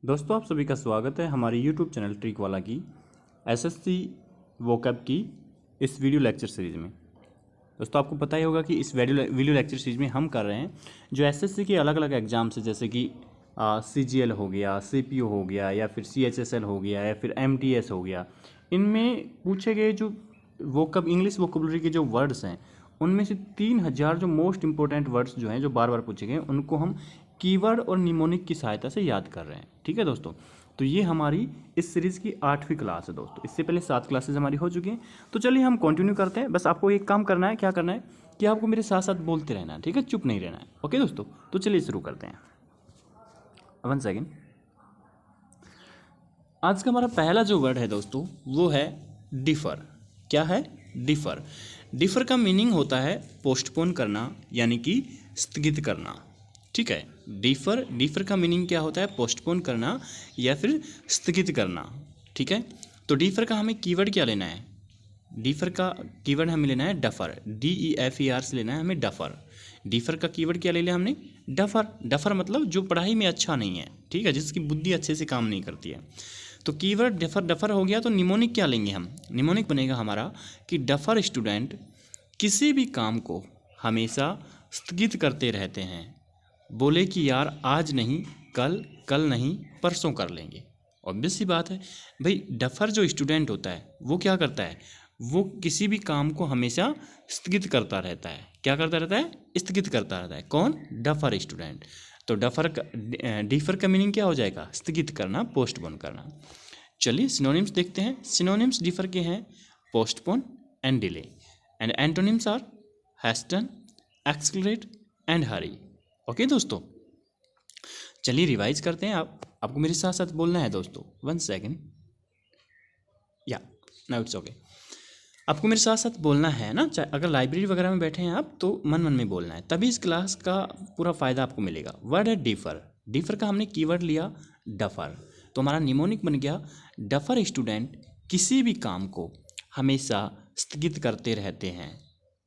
दोस्तों, आप सभी का स्वागत है हमारे YouTube चैनल ट्रिक वाला की एसएससी वोकैब की इस वीडियो लेक्चर सीरीज़ में। दोस्तों, आपको पता ही होगा कि इस वीडियो लेक्चर सीरीज़ में हम कर रहे हैं जो एसएससी के अलग अलग एग्जाम्स है, जैसे कि CGL हो गया, CPO हो गया, या फिर CHSL हो गया, या फिर MTS हो गया। इनमें पूछे गए जो वोकैब इंग्लिश वोकैबुलरी के जो वर्ड्स हैं, उनमें से 3000 जो मोस्ट इंपॉर्टेंट वर्ड्स जो हैं जो बार बार पूछे गए, उनको हम कीवर्ड और निमोनिक की सहायता से याद कर रहे हैं। ठीक है दोस्तों, तो ये हमारी इस सीरीज़ की 8वीं क्लास है दोस्तों। इससे पहले 7 क्लासेज हमारी हो चुकी हैं। तो चलिए हम कंटिन्यू करते हैं। बस आपको एक काम करना है, क्या करना है कि आपको मेरे साथ साथ बोलते रहना है, ठीक है, चुप नहीं रहना है। ओके दोस्तों, तो चलिए शुरू करते हैं। 1 सेकेंड। आज का हमारा पहला जो वर्ड है दोस्तों, वो है डिफ़र। क्या है? डिफ़र। डिफ़र का मीनिंग होता है पोस्टपोन करना, यानी कि स्थगित करना। ठीक है, डिफ़र का मीनिंग क्या होता है? पोस्टपोन करना या फिर स्थगित करना। ठीक है, तो डिफ़र का हमें कीवर्ड क्या लेना है? डिफ़र का कीवर्ड हमें लेना है डफर, DEFER से लेना है हमें डफर। डिफ़र का कीवर्ड क्या ले लिया हमने? डफर। डफर मतलब जो पढ़ाई में अच्छा नहीं है, ठीक है, जिसकी बुद्धि अच्छे से काम नहीं करती है। तो कीवर्ड डफर हो गया। तो निमोनिक क्या लेंगे हम? निमोनिक बनेगा हमारा कि डफर स्टूडेंट किसी भी काम को हमेशा स्थगित करते रहते हैं, बोले कि यार आज नहीं, कल नहीं, परसों कर लेंगे। ऑब्वियस सी बात है भाई, डफर जो स्टूडेंट होता है वो क्या करता है? वो किसी भी काम को हमेशा स्थगित करता रहता है। क्या करता रहता है? स्थगित करता रहता है। कौन? Duffer student. तो डिफर का मीनिंग क्या हो जाएगा? स्थगित करना, पोस्टपोन करना। चलिए सिनोनिम्स देखते हैं। सिनोनिम्स डिफर के हैं postpone and delay, and antonyms are hasten, accelerate and hurry. Okay दोस्तों, चलिए रिवाइज करते हैं। आपको मेरे साथ साथ बोलना है दोस्तों। 1 सेकेंड। या नाउ इट्स ओके। आपको मेरे साथ साथ बोलना है ना, चाहे अगर लाइब्रेरी वगैरह में बैठे हैं आप तो मन मन में बोलना है, तभी इस क्लास का पूरा फ़ायदा आपको मिलेगा। वर्ड है डिफ़र। डिफ़र का हमने कीवर्ड लिया डफर, तो हमारा निमोनिक बन गया डफर स्टूडेंट किसी भी काम को हमेशा स्थगित करते रहते हैं,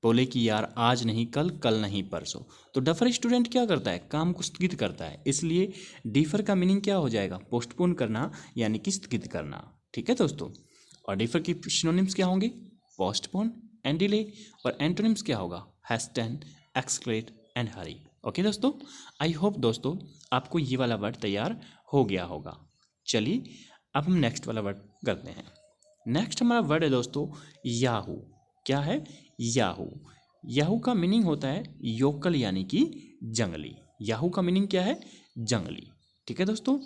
बोले कि यार आज नहीं, कल नहीं, परसों। तो डफर स्टूडेंट क्या करता है? काम को स्थगित करता है। इसलिए डिफ़र का मीनिंग क्या हो जाएगा? पोस्टपोन करना, यानी कि स्थगित करना। ठीक है दोस्तों, और डिफ़र की सिनोनिम्स क्या होंगे? पोस्टपोन एंड डिले, और एंटोनिम्स क्या होगा? हैस्टन, एक्सक्लेट एंड हरी। ओके दोस्तों, आई होप दोस्तों आपको ये वाला वर्ड तैयार हो गया होगा। चलिए अब हम नेक्स्ट वाला वर्ड करते हैं। नेक्स्ट हमारा वर्ड है दोस्तों याहू। क्या है? याहू। याहू का मीनिंग होता है योकल, यानी कि जंगली। याहू का मीनिंग क्या है? जंगली। ठीक है दोस्तों,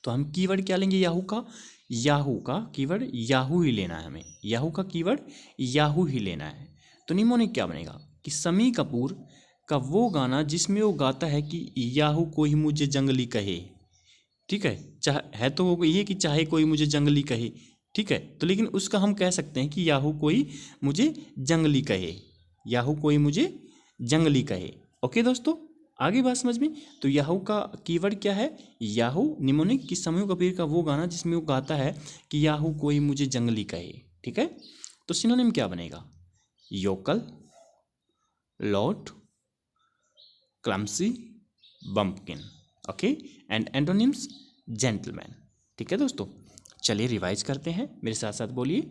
तो हम कीवर्ड क्या लेंगे याहू का? याहू का कीवर्ड याहू ही लेना है हमें। याहू का कीवर्ड याहू ही लेना है। तो निमोनिक क्या बनेगा कि शम्मी कपूर का वो गाना जिसमें वो गाता है कि याहू कोई मुझे जंगली कहे। ठीक है, चाहे है तो वो ये कि चाहे कोई मुझे जंगली कहे, ठीक है, तो लेकिन उसका हम कह सकते हैं कि याहू कोई मुझे जंगली कहे, याहू कोई मुझे जंगली कहे। ओके दोस्तों, आगे बात समझ में। तो याहू का कीवर्ड क्या है? याहू निमोनिक कि शम्मी कपूर का वो गाना जिसमें वो गाता है कि याहू कोई मुझे जंगली कहे। ठीक है, तो सिनोनिम क्या बनेगा? Yokel, lout, clumsy, bumpkin. Okay, and antonyms gentleman. ठीक है दोस्तों, चलिए रिवाइज करते हैं, मेरे साथ साथ बोलिए।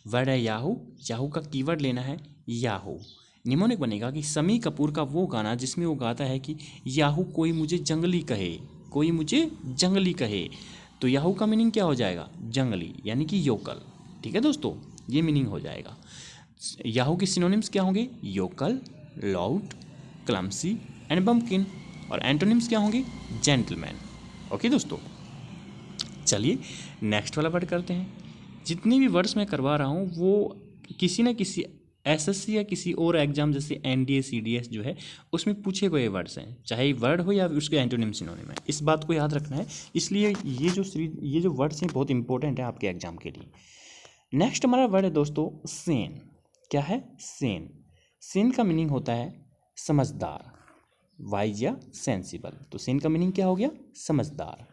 वर्ड है याहू। याहू का कीवर्ड लेना है याहू। निमोनिक बनेगा कि शम्मी कपूर का वो गाना जिसमें वो गाता है कि याहू कोई मुझे जंगली कहे, कोई मुझे जंगली कहे। तो याहू का मीनिंग क्या हो जाएगा? जंगली, यानी कि योकल। ठीक है दोस्तों, ये मीनिंग हो जाएगा। याहू के सिनोनिम्स क्या होंगे? योकल, लाउड, क्लम्सी एंड बम्पकिन, और एंटोनिम्स क्या होंगे? जेंटलमैन। ओके दोस्तों, चलिए नेक्स्ट वाला वर्ड करते हैं। जितने भी वर्ड्स मैं करवा रहा हूँ वो किसी न किसी एसएससी या किसी और एग्जाम जैसे NDA CDS जो है उसमें पूछे गए वर्ड्स हैं, चाहे वर्ड हो या उसके एंटोनिम सिनोनिम है। इस बात को याद रखना है, इसलिए ये जो वर्ड्स हैं बहुत इंपॉर्टेंट है आपके एग्जाम के लिए। नेक्स्ट हमारा वर्ड है दोस्तों सेन। क्या है? सेन। सेन का मीनिंग होता है समझदार, वाइज या सेंसिबल। तो सेन का मीनिंग क्या हो गया? समझदार।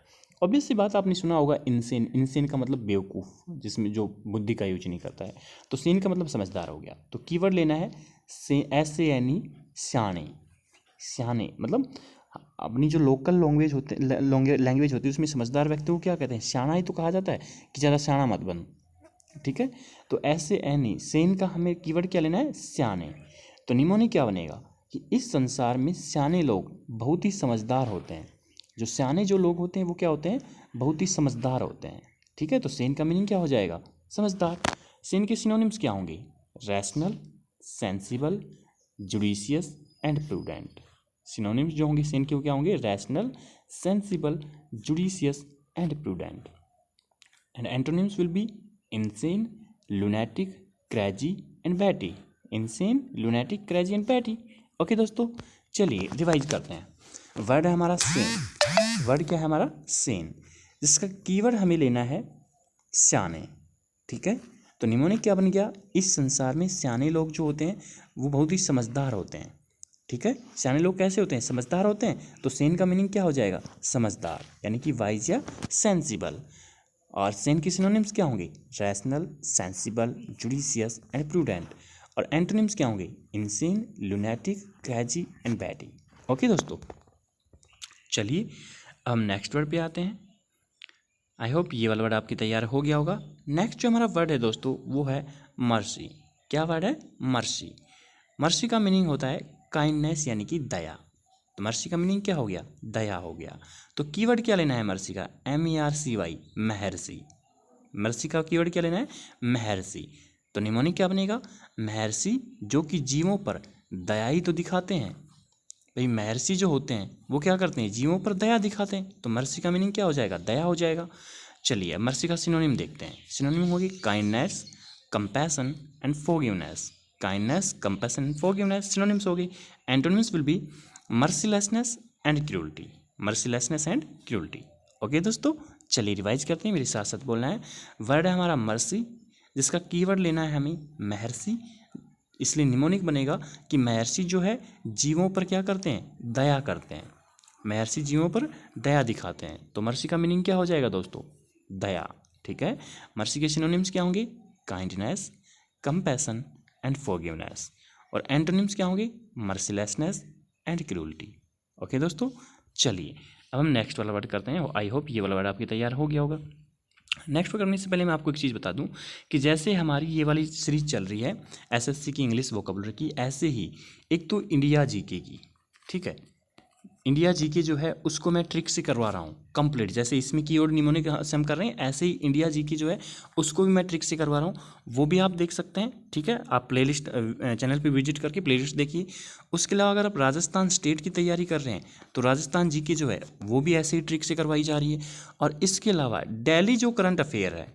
ऑब्वियस सी बात, आपने सुना होगा इनसेन। इनसेन का मतलब बेवकूफ़, जिसमें जो बुद्धि का यूज नहीं करता है। तो सेन का मतलब समझदार हो गया। तो कीवर्ड लेना है SANE, स्याणे। स्याणे मतलब अपनी जो लोकल लैंग्वेज होती है उसमें समझदार व्यक्ति को क्या कहते हैं, सियाना ही तो कहा जाता है कि ज़्यादा सियाना मत बन। ठीक है, तो ऐसे एनी सेन का हमें कीवर्ड क्या लेना है, सियाने। तो निमोनिक क्या बनेगा कि इस संसार में सियाने लोग बहुत ही समझदार होते हैं। जो सियाने जो लोग होते हैं वो क्या होते हैं, बहुत ही समझदार होते हैं। ठीक है, तो सेन का मीनिंग क्या हो जाएगा, समझदार। सेन के सिनोनिम्स क्या होंगे, rational, sensible, judicious and prudent. Synonyms जो होंगे सेन के वो क्या होंगे, rational, sensible, judicious and prudent. And antonyms will B insane, lunatic, crazy and batty। insane, lunatic, crazy and batty। Okay दोस्तों, चलिए रिवाइज करते हैं। वर्ड है हमारा सेन। वर्ड क्या है हमारा, सेन, जिसका कीवर्ड हमें लेना है सियाने। ठीक है, तो निमोनिक क्या बन गया, इस संसार में सियाने लोग जो होते हैं वो बहुत ही समझदार होते हैं। ठीक है, सियाने लोग कैसे होते हैं, समझदार होते हैं। तो सेन का मीनिंग क्या हो जाएगा, समझदार, यानी कि वाइज या सेंसिबल। और सेन की सिनोनिम्स क्या होंगे, rational, sensible, judicious and prudent. और एंटोनिम्स क्या होंगे, insane, lunatic, crazy and batty. Okay दोस्तों, चलिए हम नेक्स्ट वर्ड पे आते हैं। आई होप ये वाला वर्ड आपकी तैयार हो गया होगा। नेक्स्ट जो हमारा वर्ड है दोस्तों वो है मर्सी। क्या वर्ड है, मर्सी। मर्सी का मीनिंग होता है काइंडनेस यानी कि दया। तो मर्सी का मीनिंग क्या हो गया, दया हो गया। तो कीवर्ड क्या लेना है मर्सी का, MERCY, महर्षि। मर्सी का कीवर्ड क्या लेना है, महर्षि। तो निमोनिक क्या बनेगा, महर्षि जो कि जीवों पर दया ही तो दिखाते हैं। भाई महर्षि जो होते हैं वो क्या करते हैं, जीवों पर दया दिखाते हैं। तो मर्सी का मीनिंग क्या हो जाएगा, दया हो जाएगा। चलिए मर्सी का सिनोनिम देखते हैं। सिनोनिम होगी kindness, compassion and forgiveness. Kindness, compassion and forgiveness synonyms होगी। Antonyms will be mercilessness and cruelty. Mercilessness and cruelty. Okay दोस्तों, चलिए रिवाइज करते हैं, मेरे साथ साथ बोलना है। वर्ड है हमारा मर्सी, जिसका कीवर्ड लेना है हमें महर्षि, इसलिए निमोनिक बनेगा कि महर्षि जो है जीवों पर क्या करते हैं, दया करते हैं। महर्षि जीवों पर दया दिखाते हैं। तो मर्सी का मीनिंग क्या हो जाएगा दोस्तों, दया। ठीक है, मर्सी के सिनोनिम्स क्या होंगे, काइंडनेस, कंपैशन एंड फॉरगिवनेस। और एंटोनिम्स क्या होंगे, मर्सीलेसनेस एंड क्रूअल्टी। ओके दोस्तों, चलिए अब हम नेक्स्ट वाला वर्ड करते हैं। आई होप ये वाला वर्ड आपके तैयार हो गया होगा। नेक्स्ट करने से पहले मैं आपको एक चीज़ बता दूं कि जैसे हमारी ये वाली सीरीज चल रही है SSC की इंग्लिश वोकैबुलरी की, ऐसे ही एक तो इंडिया जीके की, ठीक है, इंडिया जीके जो है उसको मैं ट्रिक से करवा रहा हूँ कंप्लीट। जैसे इसमें कीवर्ड निमोनिक से हम कर रहे हैं, ऐसे ही इंडिया जीके जो है उसको भी मैं ट्रिक से करवा रहा हूँ, वो भी आप देख सकते हैं। ठीक है, आप प्लेलिस्ट चैनल पे विजिट करके प्लेलिस्ट देखिए। उसके अलावा अगर आप राजस्थान स्टेट की तैयारी कर रहे हैं तो राजस्थान जीके जो है वो भी ऐसे ही ट्रिक से करवाई जा रही है। और इसके अलावा डेली जो करंट अफेयर है,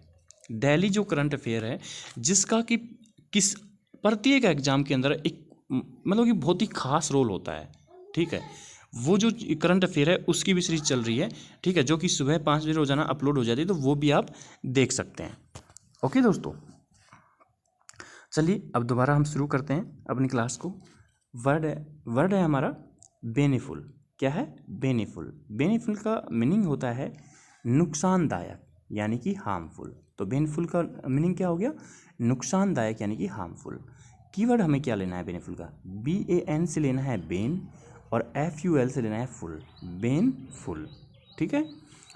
डेली जो करंट अफेयर है जिसका कि किस प्रत्येक एग्जाम के अंदर एक मतलब कि बहुत ही खास रोल होता है। ठीक है, वो जो करंट अफेयर है उसकी भी सीरीज चल रही है। ठीक है, जो कि सुबह 5 बजे रोजाना अपलोड हो जाती है, तो वो भी आप देख सकते हैं। ओके दोस्तों, चलिए अब दोबारा हम शुरू करते हैं अपनी क्लास को। वर्ड है हमारा बेनिफुल। क्या है, बेनिफुल। बेनिफुल का मीनिंग होता है नुकसानदायक यानी कि हार्मफुल। तो बेनिफुल का मीनिंग क्या हो गया, नुकसानदायक यानी कि हार्मफुल। कीवर्ड हमें क्या लेना है बेनिफुल का, BAN से लेना है बेन और FUL से लेना है फुल, बेन फुल। ठीक है,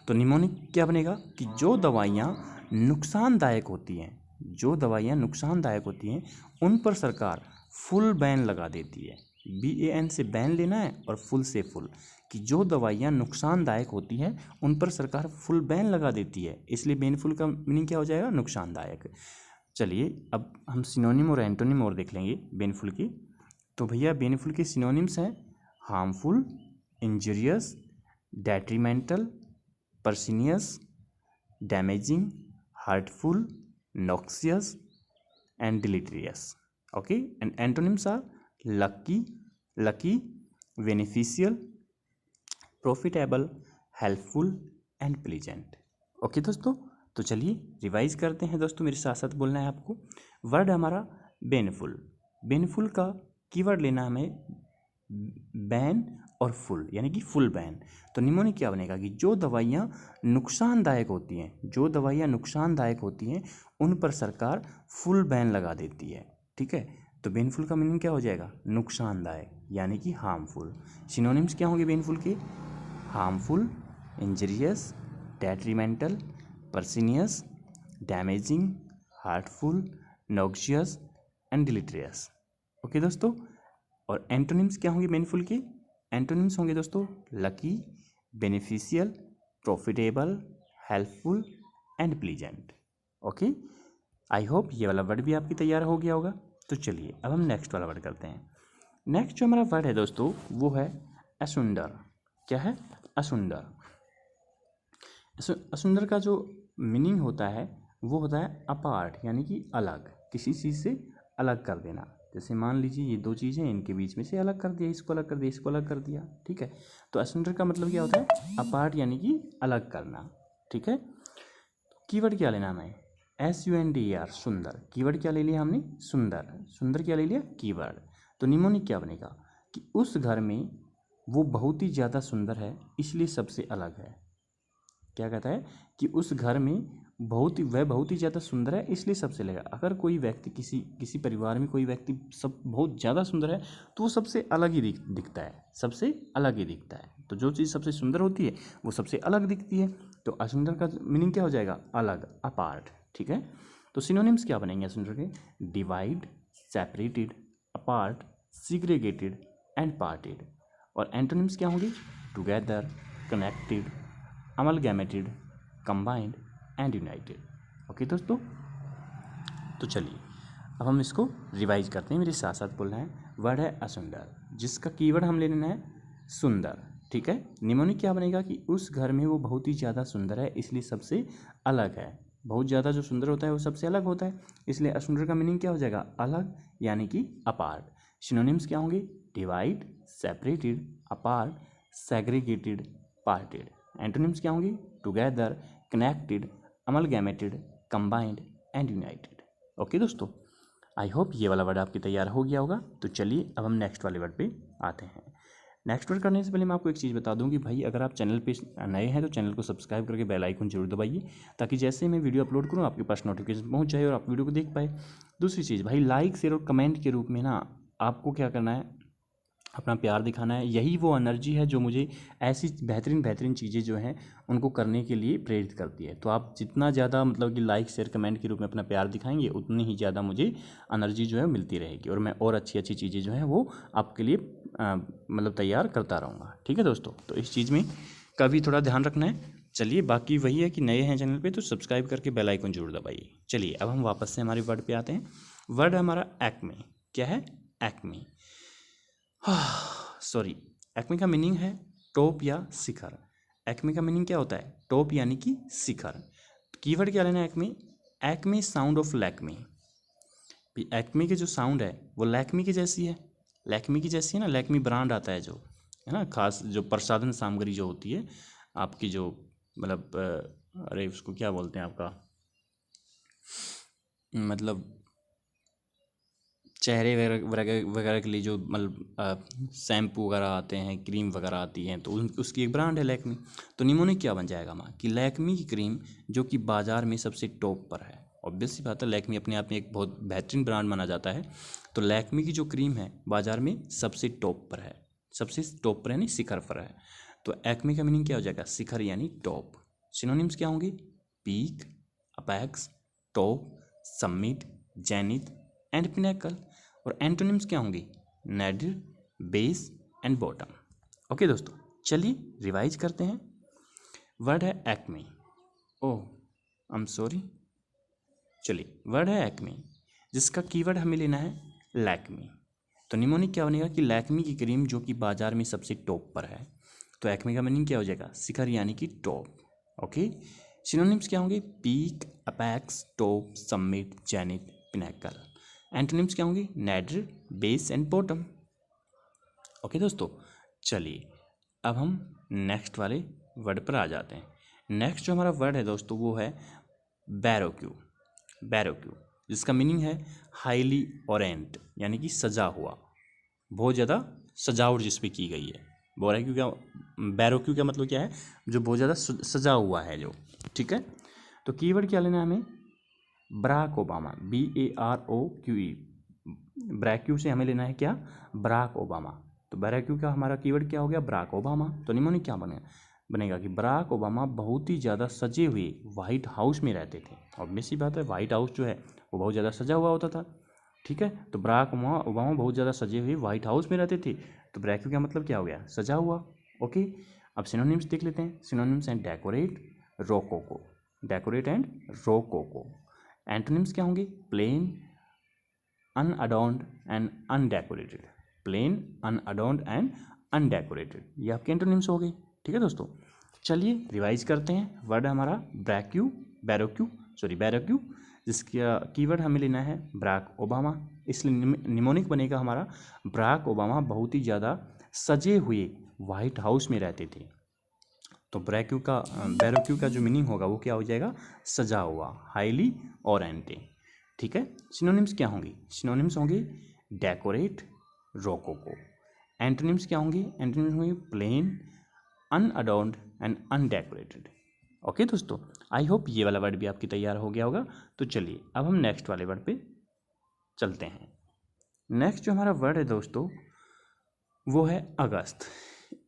तो निमोनिक क्या बनेगा कि जो दवाइयाँ नुकसानदायक होती हैं, जो दवाइयाँ नुकसानदायक होती हैं उन पर सरकार फुल बैन लगा देती है। BAN से बैन लेना है और फुल से फुल, कि जो दवाइयाँ नुकसानदायक होती हैं उन पर सरकार फुल बैन लगा देती है, इसलिए बेनफुल का मीनिंग क्या हो जाएगा, नुकसानदायक। चलिए अब हम सिनोनिम और एंटोनिम और देख लेंगे बेनफुल की। तो भैया बेनफुल के सिनोनिम्स हैं harmful, injurious, detrimental, pernicious, damaging, hurtful, noxious and deleterious. Okay, and antonyms are lucky, beneficial, profitable, helpful and pleasant. Okay दोस्तों, तो चलिए रिवाइज करते हैं दोस्तों, मेरे साथ साथ बोलना है आपको। वर्ड हमारा बेनफुल। बेनफुल का कीवर्ड लेना हमें बैन और फुल यानी कि फुल बैन। तो निमोनिक क्या बनेगा कि जो दवाइयाँ नुकसानदायक होती हैं, जो दवाइयाँ नुकसानदायक होती हैं उन पर सरकार फुल बैन लगा देती है। ठीक है, तो बेनफुल का मीनिंग क्या हो जाएगा? नुकसानदायक यानी कि हार्मफुल। सिनोनिम्स क्या होंगे बेनफुल के? Harmful, injurious, detrimental, pernicious, damaging, hurtful, noxious and deleterious. Okay दोस्तों, और एंटोनिम्स क्या होंगे बेनफुल के? एंटोनिम्स होंगे दोस्तों lucky, beneficial, profitable, helpful and pleasant. Okay, I hope ये वाला वर्ड भी आपकी तैयार हो गया होगा। तो चलिए अब हम नेक्स्ट वाला वर्ड करते हैं। नेक्स्ट जो हमारा वर्ड है दोस्तों वो है असुंदर। क्या है? असुंदर। असुंदर का जो मीनिंग होता है वो होता है अपार्ट, यानी कि अलग, किसी चीज़ से अलग कर देना। जैसे मान लीजिए ये दो चीज़ें, इनके बीच में से अलग कर दिया, इसको अलग कर दिया, इसको अलग कर दिया। ठीक है, तो असुंदर का मतलब क्या होता है? अपार्ट यानी कि अलग करना। ठीक है, कीवर्ड क्या लेना हमें? SUNDER, सुंदर। कीवर्ड क्या ले लिया हमने? सुंदर। सुंदर क्या ले लिया? कीवर्ड। तो निमोनिक क्या बनेगा कि उस घर में वो बहुत ही ज़्यादा सुंदर है इसलिए सबसे अलग है। क्या कहता है कि उस घर में वह बहुत ही ज़्यादा सुंदर है इसलिए सबसे अलग है। अगर कोई व्यक्ति किसी परिवार में कोई व्यक्ति सब बहुत ज़्यादा सुंदर है तो वो सबसे अलग ही दिखता है, सबसे अलग ही दिखता है। तो जो चीज़ सबसे सुंदर होती है वो सबसे अलग दिखती है। तो असुंदर का मीनिंग क्या हो जाएगा? अलग, अपार्ट। ठीक है, तो सिनोनिम्स क्या बनेंगे असुंदर के? Divide, separated, apart, segregated and parted. और एंटोनिम्स क्या होंगे? Together, connected, amalgamated, combined and united. Okay दोस्तों, तो चलिए अब हम इसको रिवाइज करते हैं, मेरे साथ साथ बोलना है। वर्ड है असुंदर, जिसका कीवर्ड हम ले लेना है सुंदर। ठीक है, निमोनिक क्या बनेगा कि उस घर में वो बहुत ही ज़्यादा सुंदर है इसलिए सबसे अलग है। बहुत ज़्यादा जो सुंदर होता है वो सबसे अलग होता है, इसलिए असुंदर का मीनिंग क्या हो जाएगा? अलग, यानी कि अपार्ट। सिनोनिम्स क्या होंगे? Divide, separated, apart, segregated, parted. Antonyms क्या होंगे? Together, connected, amalgamated, combined and united. Okay दोस्तों, आई होप ये वाला वर्ड आपके तैयार हो गया होगा। तो चलिए अब हम नेक्स्ट वाले वर्ड पे आते हैं। नेक्स्ट वर्ड करने से पहले मैं आपको एक चीज़ बता दूं कि भाई अगर आप चैनल पे नए हैं तो चैनल को सब्सक्राइब करके बेल आइकन जरूर दबाइए, ताकि जैसे मैं वीडियो अपलोड करूं आपके पास नोटिफिकेशन पहुंच जाए और आप वीडियो को देख पाए। दूसरी चीज़ भाई, लाइक, शेयर और कमेंट के रूप में ना आपको क्या करना है? अपना प्यार दिखाना है। यही वो एनर्जी है जो मुझे ऐसी बेहतरीन बेहतरीन चीज़ें जो हैं उनको करने के लिए प्रेरित करती है। तो आप जितना ज़्यादा मतलब कि लाइक, शेयर, कमेंट के रूप में अपना प्यार दिखाएंगे उतनी ही ज़्यादा मुझे एनर्जी जो है मिलती रहेगी, और मैं और अच्छी अच्छी चीज़ें जो हैं वो आपके लिए मतलब तैयार करता रहूँगा। ठीक है दोस्तों, तो इस चीज़ में का भी थोड़ा ध्यान रखना है। चलिए, बाकी वही है कि नए हैं चैनल पे तो सब्सक्राइब करके बेल आइकन जरूर दबाइए। चलिए अब हम वापस से हमारे वर्ड पे आते हैं। वर्ड है हमारा एक्मे। क्या है? एक्मे। सॉरी, एक्मे का मीनिंग है टॉप या शिखर। एक्मे का मीनिंग क्या होता है? टॉप यानी कि शिखर। कीवर्ड क्या लेना है Acme? Acme sound of Lakme. Acme की जो साउंड है वो लैक्मी की जैसी है। लैक्मी की जैसी है ना, लैक्मी ब्रांड आता है जो, है ना, खास जो प्रसाधन सामग्री जो होती है आपकी, जो मतलब अरे उसको क्या बोलते हैं आपका, मतलब चेहरे वगैरह वगैरह के लिए जो मतलब शैम्पू वगैरह आते हैं, क्रीम वगैरह आती हैं, तो उसकी एक ब्रांड है लैक्मी। तो निमोनिक क्या बन जाएगा हमारा कि लैक्मी की क्रीम जो कि बाज़ार में सबसे टॉप पर है। ऑब्वियस सी बात है, लैक्मी अपने आप में एक बहुत बेहतरीन ब्रांड माना जाता है। तो लैक्मी की जो क्रीम है बाज़ार में सबसे टॉप पर है, सबसे टॉप पर यानी शिखर पर है। तो एक्मे का मीनिंग क्या हो जाएगा? शिखर यानी टॉप। सिनोनिम्स क्या होंगे? Peak, apex, top, summit, zenith and pinnacle. और एंटोनिम्स क्या होंगे? नैडिर, बेस एंड बॉटम। ओके दोस्तों, चलिए रिवाइज करते हैं। वर्ड है Acme. Oh I am sorry. चलिए, वर्ड है एक्मे, जिसका कीवर्ड हमें लेना है लैक्मी। तो निमोनिक क्या बनेगा कि लैक्मी की क्रीम जो कि बाजार में सबसे टॉप पर है। तो एक्मे का मीनिंग क्या हो जाएगा? शिखर यानी कि टॉप। ओके, सिनोनिम्स क्या होंगे? Peak, apex, top, summit, zenith, pinnacle. Antonyms क्या होंगे? नैडर, बेस एंड बॉटम। ओके दोस्तों, चलिए अब हम नेक्स्ट वाले वर्ड पर आ जाते हैं। नेक्स्ट जो हमारा वर्ड है दोस्तों वो है बैरोक्यू। बैरोक्यू, जिसका मीनिंग है हाईली ओरेंट, यानी कि सजा हुआ, बहुत ज़्यादा सजावट जिस पे की गई है। बैरोक्यू क्या, बैरोक्यू का मतलब क्या है? जो बहुत ज़्यादा सजा हुआ है जो। ठीक है, तो कीवर्ड क्या लेना है हमें? Barack Obama, BAROQE, Barack U से हमें लेना है क्या, बराक ओबामा। तो बराक यू का हमारा कीवर्ड क्या हो गया, बराक ओबामा। तो निमोनिक क्या बनेगा कि बराक ओबामा बहुत ही ज़्यादा सजे हुए व्हाइट हाउस में रहते थे। ऑब्वियस सी बात है, व्हाइट हाउस जो है वो बहुत ज़्यादा सजा हुआ होता था। ठीक है, तो बराक ओबामा बहुत ज़्यादा सजे हुए व्हाइट हाउस में रहते थे। तो बराक यू का मतलब क्या हो गया, सजा हुआ। ओके, अब सिनोनिम्स देख लेते हैं। Synonyms and decorate, rococo, decorate and rococo. Antonyms क्या होंगे, plane, अनअडॉर्न्ड and undecorated. Plane, अनअडॉर्न्ड and undecorated, ये आपके एंटोनिम्स हो गए। ठीक है दोस्तों, चलिए रिवाइज करते हैं। वर्ड हमारा ब्रैक्यू, बैरोक्यू, जिसका कीवर्ड हमें लेना है बराक ओबामा। इसलिए निमोनिक बनेगा हमारा बराक ओबामा बहुत ही ज़्यादा सजे हुए व्हाइट हाउस में रहते थे। तो बैरोक्यू का जो मीनिंग होगा वो क्या हो जाएगा, सजा हुआ, हाईली ओरेंटे। ठीक है, सिनोनिम्स क्या होंगे, सिनोनिम्स होंगे डेकोरेट, रोकोको। एंटोनिम्स क्या होंगे, एंटोनिम्स होंगे प्लेन, अनअडॉर्न्ड एंड अनडेकोरेटेड। ओके दोस्तों, आई होप ये वाला वर्ड भी आपकी तैयार हो गया होगा। तो चलिए अब हम नेक्स्ट वाले वर्ड पे चलते हैं। नेक्स्ट जो हमारा वर्ड है दोस्तों वो है अगस्त,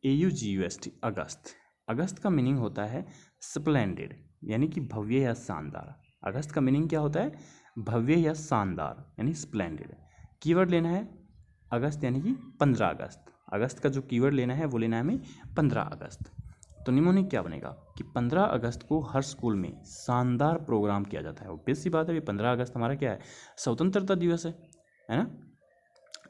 AUGUST, अगस्त। अगस्त का मीनिंग होता है स्प्लेंडेड, यानी कि भव्य या शानदार। अगस्त का मीनिंग क्या होता है, भव्य या शानदार, यानी स्प्लेंडेड। कीवर्ड लेना है अगस्त, यानी कि 15 अगस्त। अगस्त का जो कीवर्ड लेना है वो लेना है हमें 15 अगस्त। तो निमोनिक क्या बनेगा कि 15 अगस्त को हर स्कूल में शानदार प्रोग्राम किया जाता है। ऑब्वियस सी बात है, 15 अगस्त हमारा क्या है, स्वतंत्रता दिवस है ना,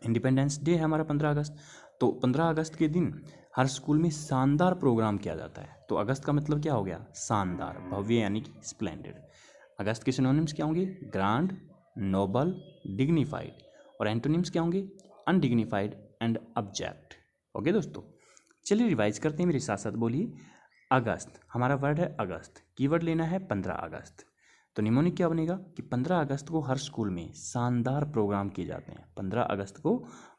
इंडिपेंडेंस डे है हमारा 15 अगस्त। तो 15 अगस्त के दिन हर स्कूल में शानदार प्रोग्राम किया जाता है। तो अगस्त का मतलब क्या हो गया, शानदार, भव्य, यानी कि स्प्लेंडेड। अगस्त के सिनोनिम्स क्या होंगे, ग्रांड, नोबल, डिग्निफाइड। और एंटोनिम्स क्या होंगे, अनडिग्निफाइड एंड अब्जेक्ट। ओके दोस्तों, चलिए रिवाइज करते हैं, मेरे साथ साथ बोलिए। अगस्त, हमारा वर्ड है अगस्त, कीवर्ड लेना है 15 अगस्त। तो निमोनिक क्या बनेगा कि 15 अगस्त को हर स्कूल में शानदार प्रोग्राम किए जाते हैं। 15 अगस्त को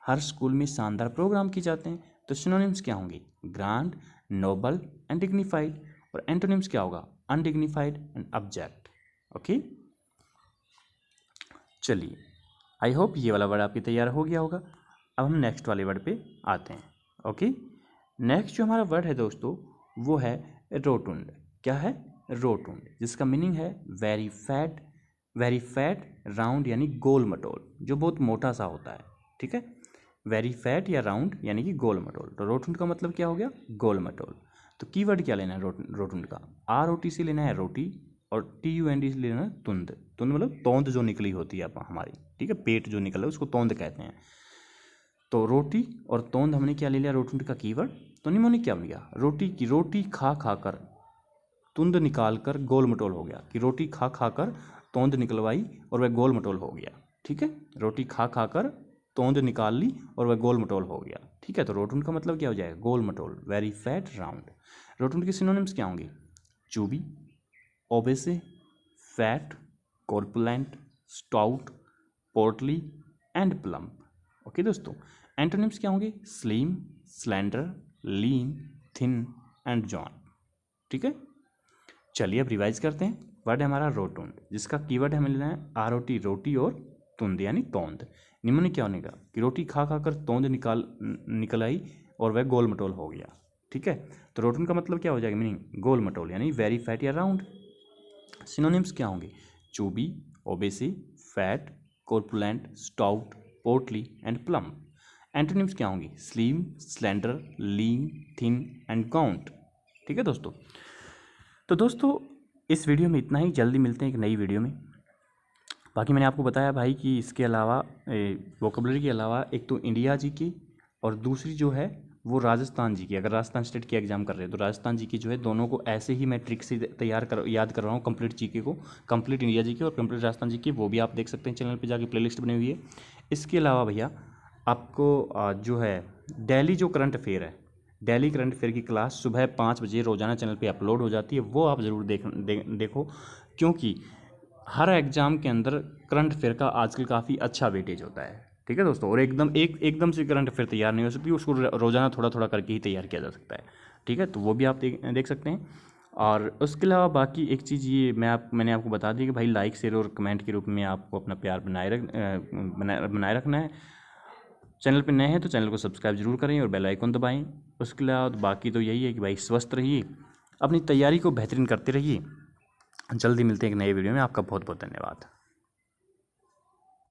हर स्कूल में शानदार प्रोग्राम किए जाते हैं। तो सिनोनिम्स क्या होंगे, ग्रांड, नोबल एंड डिग्निफाइड। और एंटोनिम्स क्या होगा, अनडिग्निफाइड एंड अब्जेक्ट। ओके, चलिए आई होप ये वाला वर्ड आपकी तैयार हो गया होगा। अब हम नेक्स्ट वाले वर्ड पे आते हैं। ओके, नेक्स्ट जो हमारा वर्ड है दोस्तों वो है रोटुंड। क्या है, रोटुंड, जिसका मीनिंग है वेरी फैट राउंड, यानी गोल मटोल, जो बहुत मोटा सा होता है। ठीक है, वेरी फैट या राउंड यानी कि गोल मटोल। तो रोटुंड का मतलब क्या हो गया, गोल मटोल। तो कीवर्ड क्या लेना है रोटुंड का, ROT से लेना है रोटी, और TUND से लेना है तुंद। तुंद मतलब तोंद जो निकली होती है हमारी, ठीक है, पेट जो निकला है उसको तोंद कहते हैं। तो रोटी और तोंद हमने क्या ले लिया रोटुंड का कीवर्ड। तो निमोनिक क्या बन गया, रोटी खा कर तुंद निकाल कर गोल मटोल हो गया, कि रोटी खा कर तोंद निकलवाई और वह गोल मटोल हो गया। ठीक है, रोटी खा कर तोंद निकाल ली और वह गोल मटोल हो गया। ठीक है, तो रोटुंड का मतलब क्या हो जाएगा, गोल मटोल, वेरी फैट राउंड। रोटुंड के सिनोनिम्स क्या होंगे, chubby, obese, fat, corpulent, stout, portly and plump. Okay दोस्तों, एंटोनिम्स क्या होंगे, slim, slender, lean, thin and जॉन। ठीक है, चलिए अब रिवाइज करते हैं। वर्ड है हमारा रोटुंड, जिसका कीवर्ड हमें लेना है ROT, रोटी और तुंद यानी तोंद। निम्न क्या होने का कि रोटी खा कर तोंद निकल आई और वह गोल मटोल हो गया। ठीक है, तो रोटुंड का मतलब क्या हो जाएगा, मीनिंग गोल मटोल, यानी वेरी फैट या राउंड। सिनोनिम्स क्या होंगे, chubby, obese, fat, corpulent, stout, portly and plump. Antonyms क्या होंगे, slim, slender, lean, thin and gaunt. ठीक है दोस्तों, तो दोस्तों इस वीडियो में इतना ही, जल्दी मिलते हैं एक नई वीडियो में। बाकी मैंने आपको बताया भाई कि इसके अलावा वोकेबलरी के अलावा एक तो इंडिया जी की और दूसरी जो है वो राजस्थान जी की। अगर राजस्थान स्टेट की एग्जाम कर रहे हैं तो राजस्थान जी की जो है, दोनों को ऐसे ही मैं ट्रिक से याद कर रहा हूँ, कंप्लीट जीके को, कंप्लीट इंडिया जी की और कंप्लीट राजस्थान जी की, वो भी आप देख सकते हैं चैनल पे जाके, प्लेलिस्ट बनी हुई है। इसके अलावा भैया आपको जो है डेली जो करंट अफेयर है, डेली करंट अफेयर की क्लास सुबह 5 बजे रोजाना चैनल पे अपलोड हो जाती है, वो आप ज़रूर देखो, क्योंकि हर एग्ज़ाम के अंदर करंट अफेयर का आजकल काफ़ी अच्छा वेटेज होता है। ठीक है दोस्तों, और एकदम से करंट अफेयर तैयार नहीं हो सकती, उसको रोज़ाना थोड़ा थोड़ा करके ही तैयार किया जा सकता है। ठीक है, तो वो भी आप देख सकते हैं। और उसके अलावा बाकी एक चीज़ ये मैंने आपको बता दी कि भाई लाइक शेयर और कमेंट के रूप में आपको अपना प्यार बनाए रखना है। चैनल पे नए हैं तो चैनल को सब्सक्राइब जरूर करें और बेल आइकन दबाएं। उसके अलावा बाकी तो यही है कि भाई स्वस्थ रहिए, अपनी तैयारी को बेहतरीन करते रहिए। जल्दी मिलते हैं एक नए वीडियो में। आपका बहुत बहुत धन्यवाद।